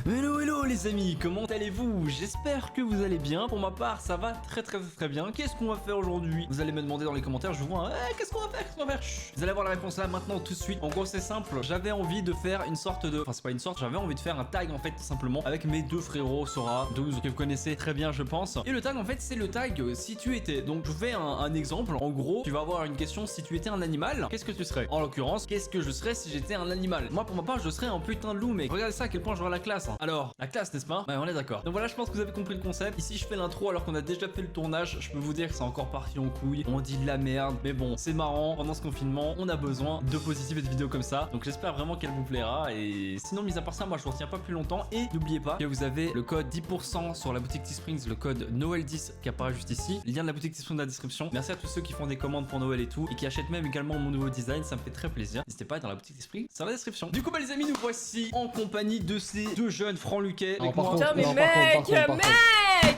Hello hello les amis, comment allez-vous? J'espère que vous allez bien. Pour ma part ça va très bien. Qu'est-ce qu'on va faire aujourd'hui? Vous allez me demander dans les commentaires, je vous vois qu'est-ce qu'on va faire? Chut. Vous allez avoir la réponse là maintenant tout de suite. En gros c'est simple, j'avais envie de faire une sorte de... Enfin c'est pas une sorte, j'avais envie de faire un tag en fait tout simplement avec mes deux frérots Sora 12 que vous connaissez très bien je pense. Et le tag en fait c'est le tag si tu étais. Donc je vous fais un exemple. En gros tu vas avoir une question: si tu étais un animal, qu'est-ce que tu serais? En l'occurrence, qu'est-ce que je serais si j'étais un animal? Moi pour ma part je serais un putain de loup mec. Regardez ça à quel point je vois la classe hein. Alors la classe n'est-ce pas? Ouais on est d'accord. Donc voilà, je pense que vous avez compris le concept. Ici je fais l'intro alors qu'on a déjà fait le tournage. Je peux vous dire que c'est encore parti en couille. On dit de la merde, mais bon c'est marrant. Pendant ce confinement on a besoin de positifs et de vidéos comme ça. Donc j'espère vraiment qu'elle vous plaira. Et sinon mis à part ça, moi je vous retiens pas plus longtemps. Et n'oubliez pas que vous avez le code 10% sur la boutique Teesprings, le code Noël10 qui apparaît juste ici. Lien de la boutique Teesprings dans la description. Merci à tous ceux qui font des commandes pour Noël et tout, et qui achètent même également mon nouveau design, ça me fait très plaisir. N'hésitez pas à être dans la boutique Teesprings, c'est dans la description. Du coup bah les amis, nous voici en compagnie de ces deux jeunes francs-luquais. Putain mais mec,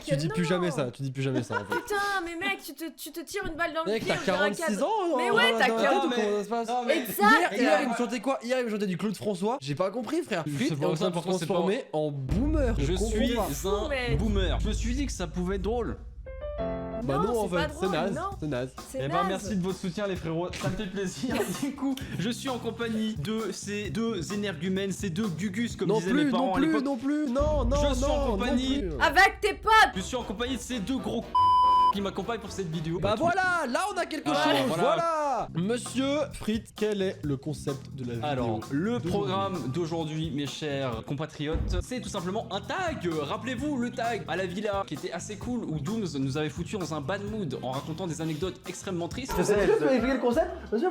tu dis plus jamais ça, tu dis plus jamais ça en fait. Putain mais mec, tu te tires une balle dans le Mec, pied. t'as 46 ans. Mais ouais, t'as 40 ans. Exact. Hier il me chantait quoi? Hier il me chantait du Claude François. J'ai pas compris frère. Frites est en train de se transformer en boomer. Je suis comprends pas. un boomer. Je me suis dit que ça pouvait être drôle. Bah non en fait, c'est naze, non. c'est naze. Et bah merci de votre soutien les frérots, ça me fait plaisir. Du coup, je suis en compagnie de ces deux énergumènes, ces deux gugus comme disaient mes parents à l'époque. Non plus, non. Je suis en compagnie. Avec tes potes. Je suis en compagnie de ces deux gros qui m'accompagnent pour cette vidéo. Bah voilà, là on a quelque chose, voilà. Monsieur Frites, quel est le concept de la vidéo? Alors, le programme d'aujourd'hui, mes chers compatriotes, c'est tout simplement un tag. Rappelez-vous le tag à la villa qui était assez cool, où Dooms nous avait foutu dans un bad mood en racontant des anecdotes extrêmement tristes. Je sais, tu peux expliquer le concept? Monsieur,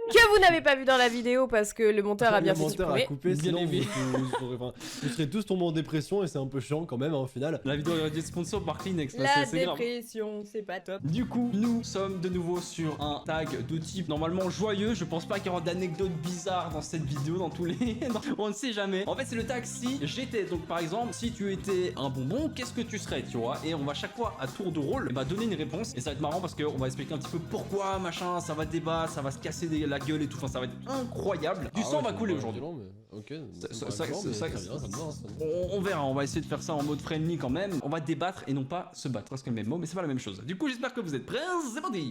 Que vous n'avez pas vu dans la vidéo parce que le monteur a bien fait supprimer. Coupé, sinon vous serez tous tombés en dépression et c'est un peu chiant quand même hein, au final. La vidéo aurait été sponsor par Kleenex. La dépression, c'est pas top. Du coup, nous sommes de nouveau sur un tag de type normalement joyeux. Je pense pas qu'il y aura d'anecdotes bizarres dans cette vidéo, dans tous les... On ne sait jamais. En fait, c'est le tag si j'étais. Donc par exemple, si tu étais un bonbon, qu'est-ce que tu serais, tu vois? Et on va chaque fois à tour de rôle donner une réponse. Et ça va être marrant parce qu'on va expliquer un petit peu pourquoi, machin, ça va débattre, ça va se casser la gueule et tout, enfin ça va être incroyable. Du sang va couler aujourd'hui. Ok, on verra, on va essayer de faire ça en mode friendly quand même. On va débattre et non pas se battre, presque le même mot, mais c'est pas la même chose. Du coup j'espère que vous êtes prêts, c'est parti.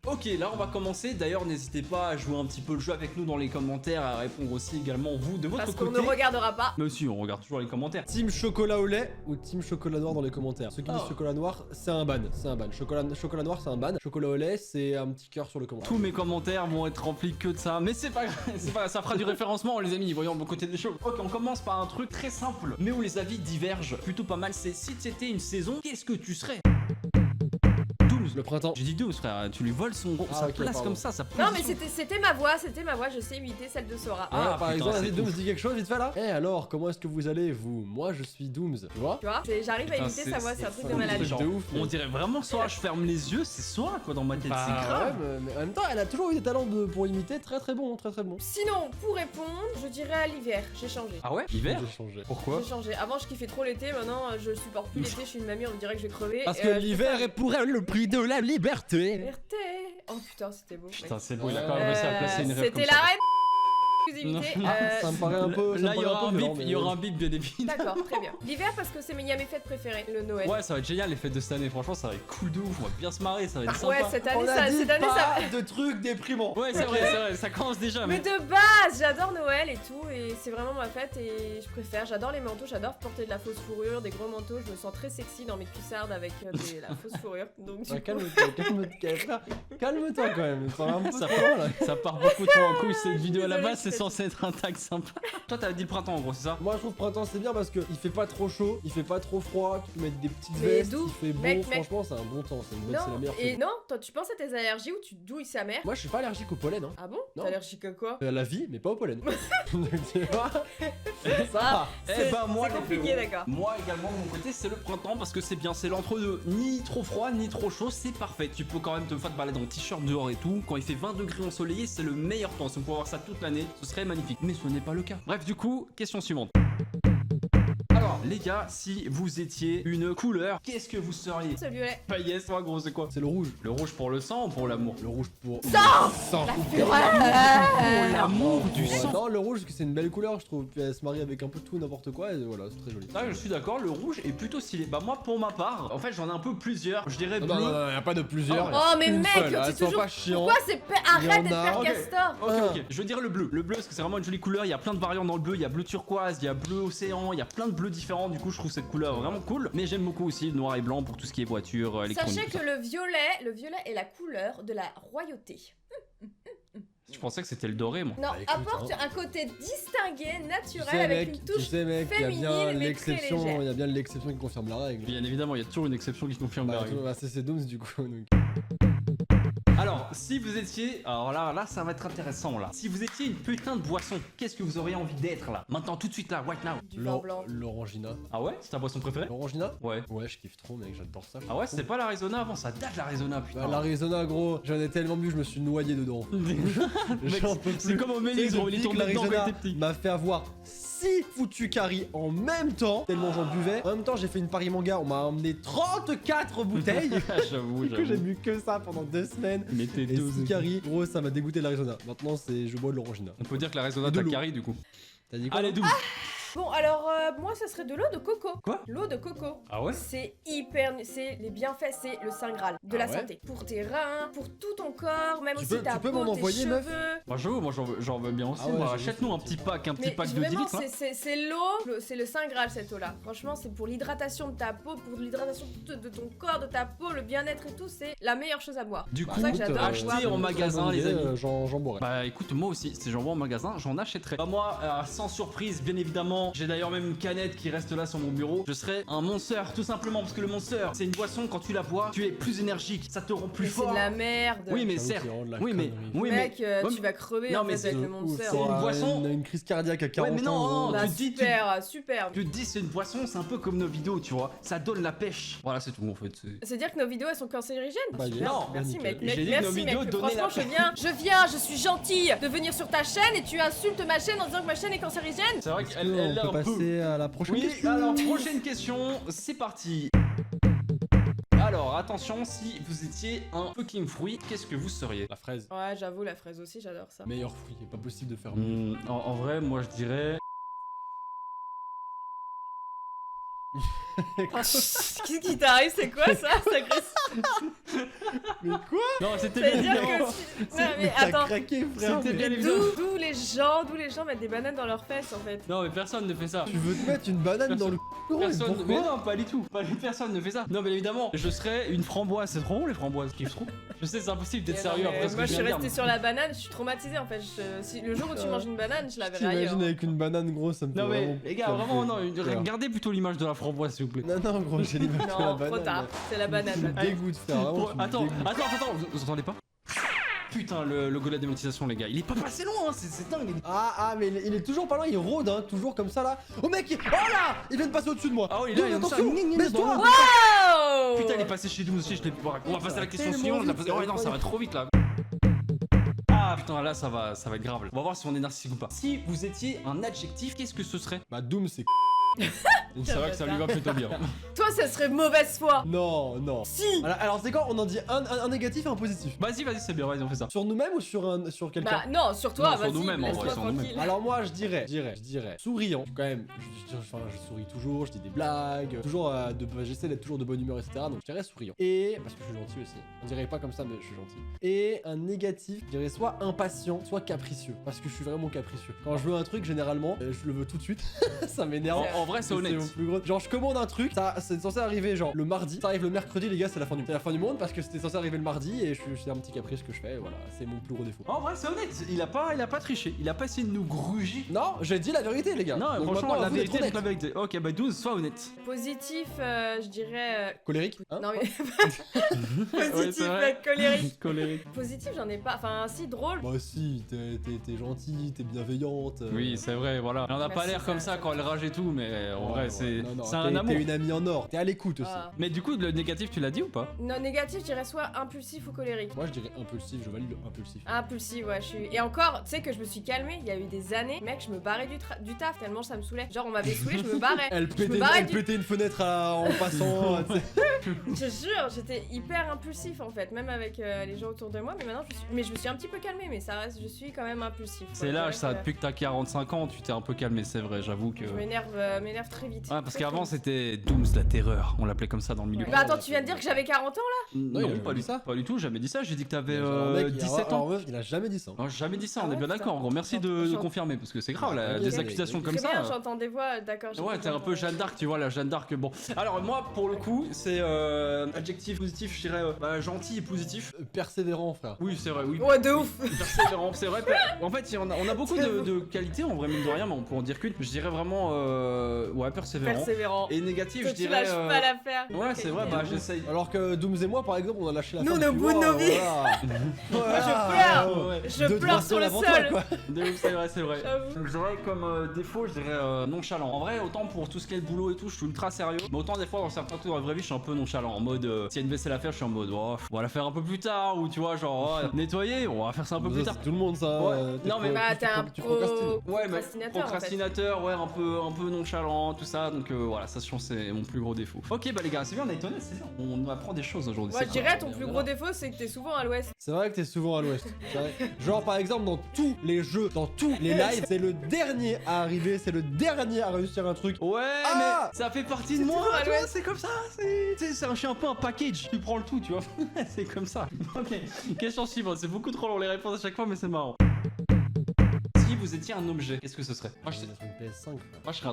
Ok, là on va commencer. D'ailleurs, n'hésitez pas à jouer un petit peu le jeu avec nous dans les commentaires, à répondre aussi également vous de votre côté. Parce qu'on ne regardera pas. Mais aussi, on regarde toujours les commentaires. Team chocolat au lait ou team chocolat noir dans les commentaires. Ceux qui disent chocolat noir, c'est un ban. Chocolat noir, c'est un ban. Chocolat au lait, c'est un petit cœur sur le commentaire. Tous mes commentaires vont être remplis que de ça, mais c'est pas grave, ça fera du référencement les amis, voyons le bon côté des choses. Ok, on commence par un truc très simple, mais où les avis divergent plutôt pas mal. C'est si c'était une saison, qu'est-ce que tu serais? Le printemps. J'ai dit 12 frère, tu lui voles sa place comme ça, Non mais c'était ma voix, je sais imiter celle de Sora. Ah par exemple, vas-y Dooms dit quelque chose vite fait là. Eh alors, comment est-ce que vous allez vous? Moi je suis Dooms, tu vois? J'arrive à imiter sa voix, c'est un truc de malade. De ouf. On dirait vraiment Sora, je ferme les yeux, c'est Sora quoi dans ma tête, c'est grave. Ouais, mais en même temps, elle a toujours eu des talents pour imiter très bon. Sinon, pour répondre, je dirais à l'hiver, j'ai changé. Ah ouais? L'hiver? J'ai changé. Pourquoi? J'ai changé. Avant je kiffais trop l'été, maintenant je supporte plus l'été, je suis une mamie, on me dirait que je vais crever. Parce que l'hiver est pour elle le prix de la liberté. Oh putain, c'était beau. Putain, c'est beau, il a quand même réussi à placer une rêve comme c'était ça. la reine exclusivité. Ça me paraît un peu. Là, il y aura un bip, il y aura un bip bien évidemment. D'accord, très bien. L'hiver parce que il y a mes fêtes préférées, le Noël. Ouais, ça va être génial les fêtes de cette année. Franchement, ça va être cool de ouf. On va bien se marrer, ça va être sympa. Ouais, cette année, ça. De trucs déprimants. Ouais, c'est vrai, ça commence déjà. Mais de base, j'adore Noël et tout, et c'est vraiment ma fête et je préfère. J'adore les manteaux, j'adore porter de la fausse fourrure, des gros manteaux. Je me sens très sexy dans mes cuissardes avec la fausse fourrure. Donc Calme-toi quand même. Ça part beaucoup trop en couille cette vidéo à la base, c'est censé être un tag sympa. Toi, t'avais dit le printemps en gros, c'est ça? Moi, je trouve printemps c'est bien parce que il fait pas trop chaud, il fait pas trop froid, tu peux mettre des petites vestes, il fait bon. Franchement, c'est un bon temps, c'est la meilleure chose. Et non, toi, tu penses à tes allergies ou d'où sa mère? Moi, je suis pas allergique au pollen. Hein. Ah bon? T'es allergique à quoi? À la vie, mais pas au pollen. Tu vois? Ça. Eh bah moi, c'est compliqué, d'accord. Moi également de mon côté, c'est le printemps parce que c'est bien, c'est l'entre-deux. Ni trop froid, ni trop chaud, c'est parfait. Tu peux quand même te faire balader en t-shirt dehors et tout. Quand il fait 20 degrés ensoleillé, c'est le meilleur temps. Si on pouvait avoir ça toute l'année, ce serait magnifique. Mais ce n'est pas le cas. Bref, du coup, question suivante. Alors, les gars, si vous étiez une couleur, qu'est-ce que vous seriez? C'est le violet. Bah yes, moi gros, c'est quoi? C'est le rouge. Le rouge pour le sang ou pour l'amour? Le rouge pour... Sang. Sang. Pour l'amour du sang. Non, le rouge, parce que c'est une belle couleur, je trouve. Puis elle se marie avec un peu tout, n'importe quoi, et voilà, c'est très joli. Ah, je suis d'accord, le rouge est plutôt stylé. Bah moi, pour ma part, en fait, j'en ai un peu plusieurs. Je dirais bleu. Non, non, non, y a pas de plusieurs. Oh, mais Une mec, seule, tu hein, es sois toujours. pas chiant. Pourquoi c'est. Il y Arrête en d'être a. père Ok. castor. Ok, je veux dire le bleu. Le bleu, parce que c'est vraiment une jolie couleur. Il y a plein de variantes dans le bleu. Il y a bleu turquoise, il y a bleu océan, il y a plein de bleus différents. Du coup, je trouve cette couleur vraiment cool. Mais j'aime beaucoup aussi le noir et blanc pour tout ce qui est voiture, électronique. Sachez tout que ça. le violet est la couleur de la royauté. Je pensais que c'était le doré, moi. Non, Bah, écoute, apporte hein. un côté distingué, Tu naturel, sais, avec mec, une tu touche sais, mec, il y a féminine, bien mais très l'exception, légère. il y a bien l'exception qui confirme la règle. Bien évidemment, il y a toujours une exception qui confirme la Bah, règle. bah, c'est Dooms du coup. Donc. Alors, si vous étiez... Alors là, ça va être intéressant, là. Si vous étiez une putain de boisson, qu'est-ce que vous auriez envie d'être, là? Maintenant, tout de suite, là, right now. Du vin blanc. L'orangina. Ah ouais? C'est ta boisson préférée? L'orangina? Ouais. Ouais, je kiffe trop, mec, j'adore ça. Ah ouais, c'était pas l'Arizona avant, ça date l'Arizona, putain. Bah, l'Arizona, gros, j'en ai tellement bu, je me suis noyé dedans. Mec, J'en peux c'est plus. comme au Tu sais, Mélis, gros, il est depuis que tombé dedans quand il l'Arizona était petit. m'a fait avoir 6 foutus caries en même temps, tellement j'en buvais. En même temps, j'ai fait une Paris Manga, on m'a emmené 34 bouteilles. J'avoue, Du coup, j'ai bu que ça pendant 2 semaines. Mais t'es Et 6 caries, gros, ça m'a dégoûté de l'Arizona. Maintenant, je bois de l'orangina. On peut dire que l'Arizona Et de t'a l'eau. carré du coup. T'as dit quoi? Allez, d'où? Bon, alors, moi, ça serait de l'eau de coco. Quoi? L'eau de coco. Ah ouais? C'est hyper. C'est les bienfaits, c'est le Saint Graal de Ah la ouais santé. Pour tes reins, pour tout ton corps, même Tu aussi peux- ta tu peux peau, m'en tes envoyer, meuf cheveux. Moi j'avoue, moi j'en veux bien aussi. Ah ouais, Moi, j'avoue, achète-nous un c'est- petit pack, Mais de 10 vraiment, litres. Là. c'est l'eau, c'est le Saint Graal cette eau-là. Franchement, c'est pour l'hydratation de ta peau, pour l'hydratation de ton corps, de ta peau, le bien-être et tout. C'est la meilleure chose à boire. Du C'est coup, pour ça que j'adore achetez boire. en magasin, les amis. J'en boirais. Bah écoute, moi aussi, si j'en vois en magasin, j'en achèterai. Bah moi, sans surprise, bien évidemment, j'ai d'ailleurs même une canette qui reste là sur mon bureau. Je serai un Monster, tout simplement, parce que le Monster, c'est une boisson, quand tu la bois, tu es plus énergique, ça te rend plus Mais c'est fort. de la merde. Oui, mais J'avoue certes. qu'il y a de la Oui, mais. connerie. Oui, Mec, mais. tu vas crever Non, en mais fait avec c'est le Monster. c'est une boisson. Une crise cardiaque à 40 mais non, ans. non, Bah, tu te dis, super, super. Je te dis, c'est une boisson, c'est un peu comme nos vidéos, tu vois. Ça donne la pêche. Voilà, c'est tout en fait. C'est-dire que nos vidéos elles sont cancérigènes. Bah, Super, non, merci nickel. mec. J'ai mec, dit que merci nos vidéos mec. donnaient la Franchement, je suis gentille de venir sur ta chaîne et tu insultes ma chaîne en disant que ma chaîne est cancérigène. C'est vrai Est-ce qu'elle qu'on elle est peut un peu. passer à la prochaine Oui, question. alors prochaine question, c'est parti. Alors attention, si vous étiez un fucking fruit, qu'est-ce que vous seriez? La fraise. Ouais, j'avoue, la fraise aussi, j'adore ça. Meilleur fruit, il est pas possible de faire mieux. En vrai, moi je dirais. Qu'est-ce qui t'arrive? C'est quoi ça? C'est agressif. Mais quoi? Non, c'était C'est bien dire évidemment. que. Non, mais T'as attends. craqué, frère. C'était bien Mais évidemment. d'où les gens mettent des bananes dans leurs fesses en fait? Non, mais personne ne fait ça. Tu veux te mettre une banane dans le cou? Personne, mais Pourquoi? non, pas du tout. Personne ne fait ça. Non, mais évidemment, je serais une framboise. C'est trop bon les framboises, je kiffe trop. Je sais, c'est impossible d'être Mais sérieux non, mais après ce que moi je je suis viens de restée dire. sur la banane, je suis traumatisée en fait. Si, le jour où tu manges une banane, je la Je verrai ailleurs. t'imagine avec une banane, gros, ça me fait Non, mais vraiment- les gars, ça me vraiment, fait non, peur. regardez plutôt l'image de la framboise, s'il vous plaît. Non, non, gros, j'ai l'image de la Non, banane. trop tard. C'est la banane. Tu me maintenant. dégoûtes, frère. Vraiment, Bon, tu me attends, dégoûtes. attends, vous entendez pas? Putain, le logo de la démonétisation, les gars, il est pas passé loin, hein, c'est dingue. Ah, mais il est toujours pas loin, il rôde, hein, toujours comme ça là. Oh mec, oh là, il vient de passer au-dessus de moi. Ah oui, là, il y a attention, ça. baisse-toi. Oh Putain, il est passé chez nous aussi, je l'ai vu. On va passer à la question tellement suivante. vite, c'est Oh non, ça va incroyable. trop vite là. Ah putain, là, ça va être grave. On va voir si on est narcissique ou pas. Si vous étiez un adjectif, qu'est-ce que ce serait? Bah Doom c'est C'est vrai que ça lui va plutôt bien. Toi, ça serait mauvaise foi. Non, non. Si. Alors c'est quoi? On en dit un négatif et un positif. Vas-y, c'est bien, vas-y, on fait ça. Sur nous-mêmes ou sur quelqu'un? Bah non, sur toi, Non, sur vas-y, nous-mêmes, en vrai, laisse-toi sur nous-mêmes. tranquille. Alors moi je dirais souriant quand même, je souris toujours, je dis des blagues, toujours j'essaie d'être toujours de bonne humeur etc, donc je dirais souriant. Et parce que je suis gentil aussi, on dirait pas comme ça mais je suis gentil. Et un négatif, je dirais soit impatient, soit capricieux, parce que je suis vraiment capricieux. Quand je veux un truc généralement, je le veux tout de suite, ça m'énerve. En vrai, c'est honnête. mon plus gros. Genre je commande un truc, ça c'est censé arriver genre le mardi, ça arrive le mercredi les gars, c'est la fin du monde parce que c'était censé arriver le mardi et c'est un petit caprice que je fais, et voilà, c'est mon plus gros défaut. En vrai, c'est honnête. Il a pas triché. Il a pas essayé de nous gruger. Non, j'ai dit la vérité les gars. Non, Donc franchement, maintenant, à la vous d'être vérité, donc honnête. la vérité. Ok, bah 12, sois honnête. Positif, je dirais. Colérique hein? Non mais. Ouais, Positif, c'est vrai. mec, colérique. Colérique. Positif, j'en ai pas. Enfin, si, drôle. Bah si, t'es gentille, t'es bienveillante. Oui, c'est vrai, voilà. Elle en a pas Merci, l'air comme ça, ça quand elle rage et tout, mais vrai, en vrai, c'est Non, c'est un amour. T'es une amie en or, t'es à l'écoute aussi. Ah. Mais du coup, le négatif, tu l'as dit ou pas? Non, négatif, je dirais soit impulsif ou colérique. Moi je dirais impulsif, je valide le impulsif. Impulsif, ouais, je suis. Et encore, tu sais que je me suis calmée, il y a eu des années, mec, je me barrais du taf tellement ça me saoulait. Genre, on m'avait saoulé, je me barrais. Elle Je me pétait, barrais elle du- pétait une fenêtre en passant. Tu sais. Je jure, j'étais hyper impulsif en fait, même avec les gens autour de moi, mais maintenant je me suis un petit peu calmée, mais ça reste, je suis quand même impulsif. C'est l'âge, ça, depuis que t'as 45 ans, tu t'es un peu calmé, c'est vrai, j'avoue que. Je m'énerve très vite. Ouais, parce Très, qu'avant très vite. c'était Dooms la terreur, on l'appelait comme ça dans le milieu. Bah attends, tu viens de dire que j'avais 40 ans là? Non, il a jamais pas dit du ça. Pas du tout, jamais dit ça, j'ai dit que t'avais Genre, mec, 17 ans. alors, meuf, il a jamais dit ça. Non, j'ai jamais dit ça, Ah on est ouais, bien putain. d'accord, gros. Merci de J'entends. confirmer parce que c'est grave, là, Ok, des ok, accusations ok. comme Très bien, ça. j'entends des voix, d'accord. j'ai Ouais, compris. t'es un peu Jeanne d'Arc, tu vois, la Jeanne d'Arc. Bon, alors moi, pour le coup, c'est adjectif positif, je dirais gentil et positif. Persévérant, frère. Oui, c'est vrai, oui. Ouais, de ouf. Persévérant, c'est vrai. En fait, on a beaucoup de qualités en vrai, mine de rien, mais on peut en dire qu'une. Je dirais vraiment, ouais, persévérant. Persévérant. Et négatif, Toi, je tu dirais. lâches pas l'affaire. Ouais, c'est vrai, bah j'essaye. Alors que Dooms et moi, par exemple, on a lâché la Nous, fin on est au depuis bout de lors, nos vies. voilà. Je pleure. Ouais. Je Deux, pleure trois sur le semaines avant toi, sol. quoi. De ouf, c'est vrai, c'est vrai. J'avoue. Je dirais comme défaut, je dirais nonchalant. En vrai, autant pour tout ce qui est le boulot et tout, je suis ultra sérieux. Mais autant des fois, dans certains trucs dans la vraie vie, je suis un peu nonchalant. En mode, s'il y a une vaisselle à faire, je suis en mode, oh, on va la faire un peu plus tard. Ou tu vois, genre, nettoyer, on va faire ça un peu Ça, plus tard. c'est tout le monde, ça. Ouais. t'es Non, mais pro- Bah, tu t'es un tu procrastines. Ouais, mais procrastinateur. En fait. procrastinateur, ouais, un peu nonchalant, tout ça. Donc voilà, ça, je pense, c'est mon plus gros défaut. Ok, bah les gars, c'est bien, on est étonnés, c'est bien. On apprend des choses aujourd'hui. Moi, c'est je cool. dirais ton plus gros défaut, c'est que t'es souvent à l'ouest. C'est vrai que t'es souvent à l'ouest. c'est vrai. Genre, par exemple, dans tous les jeux, dans tous les lives, c'est le dernier à arriver, c'est le dernier à réussir un truc. Ouais, Ah mais ça fait partie de C'est moi, toujours à tu vois, l'ouest. c'est comme ça, je suis un peu un package, tu prends le tout, tu vois, c'est comme ça. Ok, question suivante, c'est beaucoup trop long les réponses à chaque fois, mais c'est marrant. Si vous étiez un objet, qu'est-ce que ce serait? Moi, J'ai une PS5, frère. je serais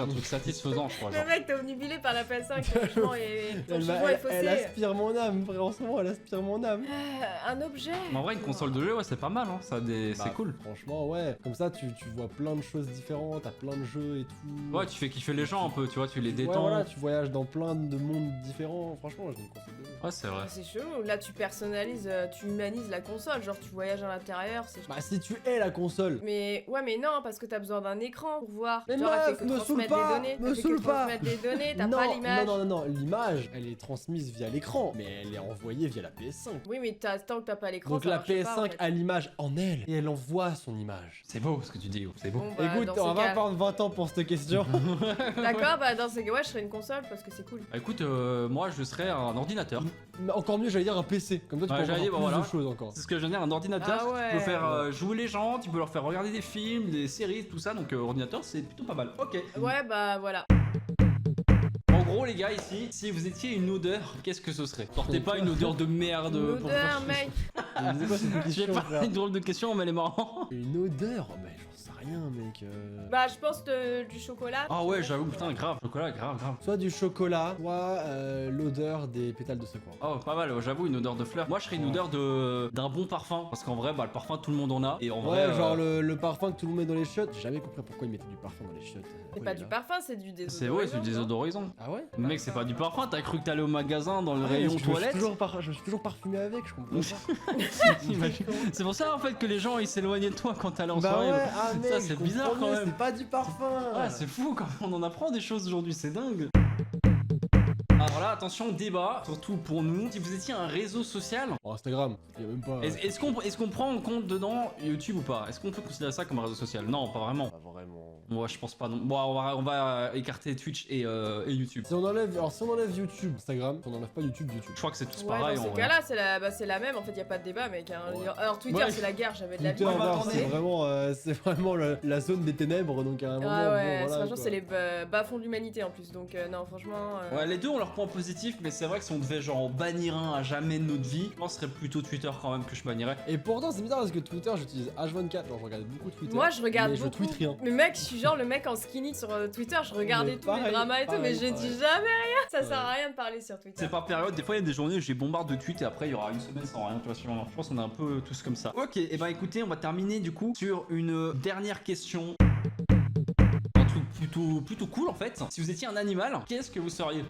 un truc satisfaisant, je crois, genre. Le mec, t'es omnibulé par la PS5, franchement, et ton Elle, jugement est elle faussé. aspire mon âme, frère, en ce moment, elle aspire mon âme. Un objet. Mais en vrai, une console de jeu, ouais, c'est pas mal, hein, ça Bah, c'est cool. Franchement, ouais. Comme ça, tu vois plein de choses différentes, t'as plein de jeux et tout. Ouais, tu fais kiffer les gens un peu, tu vois, tu les Ouais, détends. voilà, tu voyages dans plein de mondes différents. Franchement, j'ai une console de jeu. Ouais, c'est vrai. C'est chelou, là tu personnalises, tu humanises la console, genre tu voyages à l'intérieur, c'est Bah, si tu es la console. Mais ouais, mais non, parce que t'as besoin d'un écran pour voir. Mais genre, elle meuf, fait que me transmettre saoule pas, des données. me Elle fait que saoule pas. transmettre des données, t'as non, pas l'image. non, l'image, elle est transmise via l'écran, mais elle est envoyée via la PS5. Oui, mais tant que t'as pas l'écran. Donc ça la marche PS5 pas, en fait. a l'image en elle et elle envoie son image. C'est beau ce que tu dis, c'est beau. Bon, bah, Écoute, dans on ces va cas- pas prendre 20 ans pour cette question. D'accord, bah dans ces cas, ouais, je serais une console parce que c'est cool. Bah, écoute, moi je serais un ordinateur. Mais encore mieux, j'allais dire un PC. Comme ça, tu Ouais, peux j'allais faire dire, plus voilà. de choses encore. C'est ce que je viens de dire, un ordinateur, Ah ouais. tu peux faire jouer les gens, tu peux leur faire regarder des films, des séries, tout ça, donc ordinateur c'est plutôt pas mal. Ok. Ouais, bah voilà. En gros les gars ici, si vous étiez une odeur, qu'est-ce que ce serait? Sortez pas une odeur de merde. Une pour- odeur, mec. C'est quoi cette J'ai question, pas frère une drôle de question mais elle est marrante. Une odeur Mais j'en sais rien, mec. Bah, je pense du chocolat. Ah ouais j'avoue putain grave, chocolat grave. Soit du chocolat, soit l'odeur des pétales de sakura. Oh pas mal, j'avoue une odeur de fleurs. Moi je serais une odeur d'un bon parfum, parce qu'en vrai bah le parfum tout le monde en a, et en Ouais, vrai... genre le parfum que tout le monde met dans les chiottes. J'ai jamais compris pourquoi ils mettaient du parfum dans les chiottes. C'est pas du parfum, c'est du désodorisant. C'est ouais, c'est du non désodorisant. Ah ouais Mec c'est pas du parfum, t'as cru que t'allais au magasin dans le Ouais, rayon parce que toilette? Je me suis toujours parfumé avec, je comprends pas. Imagine. C'est pour ça en fait que les gens ils s'éloignaient de toi quand t'allais en Bah soirée. ouais, ah mec, Ça, c'est je bizarre, comprends quand mieux, même. C'est pas du parfum. Ouais, c'est fou quand on en apprend des choses aujourd'hui, c'est dingue. Alors là, attention, débat, surtout pour nous. Si vous étiez un réseau social, Oh, Instagram, y a même pas. est-ce qu'on prend en compte dedans YouTube ou pas? Est-ce qu'on peut considérer ça comme un réseau social? Non, pas vraiment. Pas vraiment. Moi, je pense pas non. Bon, on va écarter Twitch et YouTube. Si on enlève YouTube, Instagram, si on enlève pas YouTube. Je crois que c'est tous Ouais, pareil dans en ces vrai. cas-là, c'est la même. En fait, y a pas de débat, mec. Hein. Ouais. Alors, Twitter, Ouais. c'est la guerre, j'avais de la Twitter, vie. Ouais, bah, voir, attendez. c'est vraiment la zone des ténèbres, donc à un moment. Ah bon, ouais, voilà, franchement, quoi. c'est les bas-fonds de l'humanité en plus. Donc, non, franchement. Ouais, les deux ont leurs points positifs, mais c'est vrai que si on devait genre en bannir un à jamais de notre vie, je pense que ce serait plutôt Twitter quand même que je bannirais. Et pourtant, c'est bizarre parce que Twitter, j'utilise H24, genre je regarde beaucoup Twitter. Moi, je regarde mais je beaucoup. tweete rien. Mais mec, je suis genre le mec en skinny sur Twitter, je regardais Mais tous les pareil, dramas et tout, mais pareil, je dis pareil. jamais rien. Ça sert à Ouais. rien de parler sur Twitter. C'est par période, des fois il y a des journées où j'ai bombarde de tweets et après il y aura une semaine sans rien, tu vois, sûrement. Je pense qu'on est un peu tous comme ça. Ok, et bah écoutez, on va terminer du coup sur une dernière question. Un truc plutôt cool en fait. Si vous étiez un animal, qu'est-ce que vous seriez?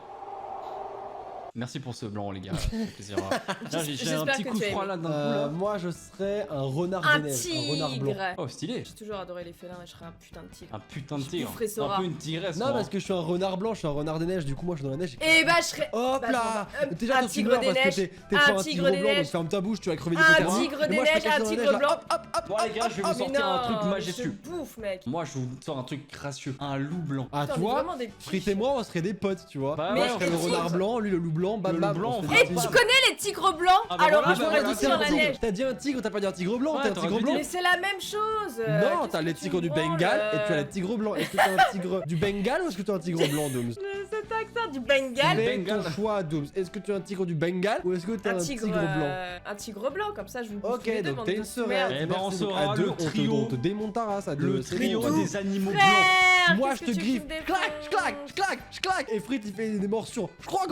Merci pour ce blanc, les gars. Ça fait plaisir. Là, j'ai un J'espère petit que coup tu as froid aimé. là d'un coup. Là. Moi, je serais un renard Un des neiges, un renard blanc. tigre. Oh, stylé. J'ai toujours adoré les félins et je serais un putain de tigre. Un putain de Je tigre. boufferais Sora. Un peu une tigresse. Non, moi. parce que je suis un renard blanc, je suis un renard des neiges, du coup, moi, je suis dans la neige. Et bah, je serais. Hop Bah, là je- Déjà, un toi, tu tigre meurs des parce que neiges. t'es Un sur un tigre tigre des blanc, donc neiges. ferme ta bouche, tu vas crever des Un catarrhes. tigre Et des moi, je serais neiges, un caché dans la tigre neige, là, blanc. hop, hop, hop, Bon, les gars, je vais vous Mais sortir un truc non, majestueux. Je bouffe, mec. Moi, je vous sors un truc gracieux. Un loup blanc. Ah, Putain, tu mais vois, vraiment des petits Frit et moi, on serait des potes, tu vois. Bah, Moi, ouais, je serais et le tigre. renard blanc, lui, le loup blanc, bam Le bam. loup blanc, on se on fait fait des Et pas. tu bisous. connais les tigres blancs? Ah bah Alors voilà, là, bah j'aurais voilà, dit tiens, dans la tigre. neige. T'as dit un tigre, t'as pas dit un tigre blanc, Ouais, t'as un t'aurais tigre dû blanc. dire. Mais c'est la même chose. Non, qu'est-ce t'as que les tu tigres du me branles, Bengale et tu as les tigres blancs. Est-ce que t'es un tigre du Bengale ou est-ce que t'es un tigre blanc, Dooms? Cet accent du Bengale. Fais Bengale. ton choix, Dooms. Est-ce que tu es un tigre du Bengale ou est-ce que t'es un tigre blanc? Un tigre blanc, comme ça je vous bouffe Ok, tous les deux, donc bande t'es de une sœur. merde. Eh ben, on Merci. Donc, saura à deux, le trio. on te démonte ta race à deux. Le c'est trio bon. des animaux blancs. Frère, Moi, qu'est-ce je que te tu griffe. me défonces? Je claque. Et Frit, il fait des morsures. Je crois,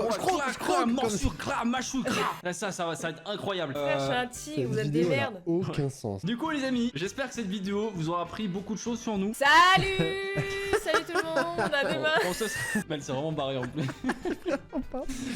morsure, crac, mâchou, crac. Là, ça va être incroyable. Frère, je suis un tigre, vous êtes des merdes. Aucun sens. Du coup, les amis, j'espère que cette vidéo vous aura appris beaucoup de choses sur nous. Salut. Salut tout le monde, à demain. On se... Elle s'est vraiment barrée en plus.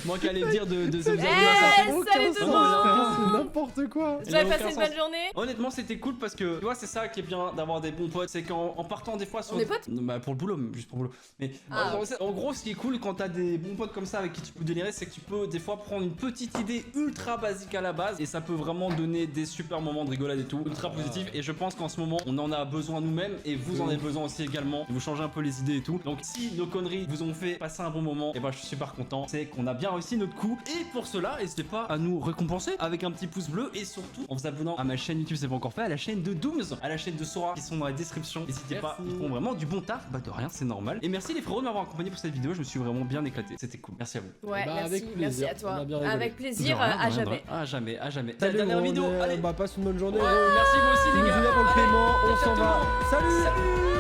Moi qui allais dire de The Eh, Observer, ça fait- salut tout le monde. C'est n'importe quoi. Vous avez aucun passé une sens. bonne journée? Honnêtement, c'était cool parce que tu vois, c'est ça qui est bien d'avoir des bons potes, c'est qu'en partant des fois sur. On est potes? Non, bah pour le boulot, juste pour le boulot. Mais Ah. en gros, ce qui est cool quand t'as des bons potes comme ça avec qui tu peux délirer, c'est que tu peux des fois prendre une petite idée ultra basique à la base et ça peut vraiment donner des super moments de rigolade et tout, ultra positif. Et je pense qu'en ce moment, on en a besoin nous-mêmes et vous en avez besoin aussi également. De vous changer un peu les idées et tout. Donc si nos conneries vous ont fait passer un bon moment, et ben je suis super content. C'est qu'on a bien réussi notre coup. Et pour cela, n'hésitez pas à nous récompenser avec un petit pouce bleu et surtout en vous abonnant à ma chaîne YouTube, c'est pas encore fait, à la chaîne de Dooms, à la chaîne de Sora qui sont dans la description. N'hésitez pas, ils font vraiment du bon taf. Bah de rien, c'est normal. Et merci les frérots de m'avoir accompagné pour cette vidéo. Je me suis vraiment bien éclaté. C'était cool. Merci à vous. Ouais, Bah, merci, avec merci plaisir. à toi. On a bien rigolé. Avec plaisir, De rien, à de rien, de jamais. rien. À jamais, à jamais. Salut, La dernière on vidéo. est- Allez. Bah, passe une bonne journée. Merci vous aussi les Bisous gars. pour le paiement. On Ciao, s'en tout le va. monde. Salut. Salut.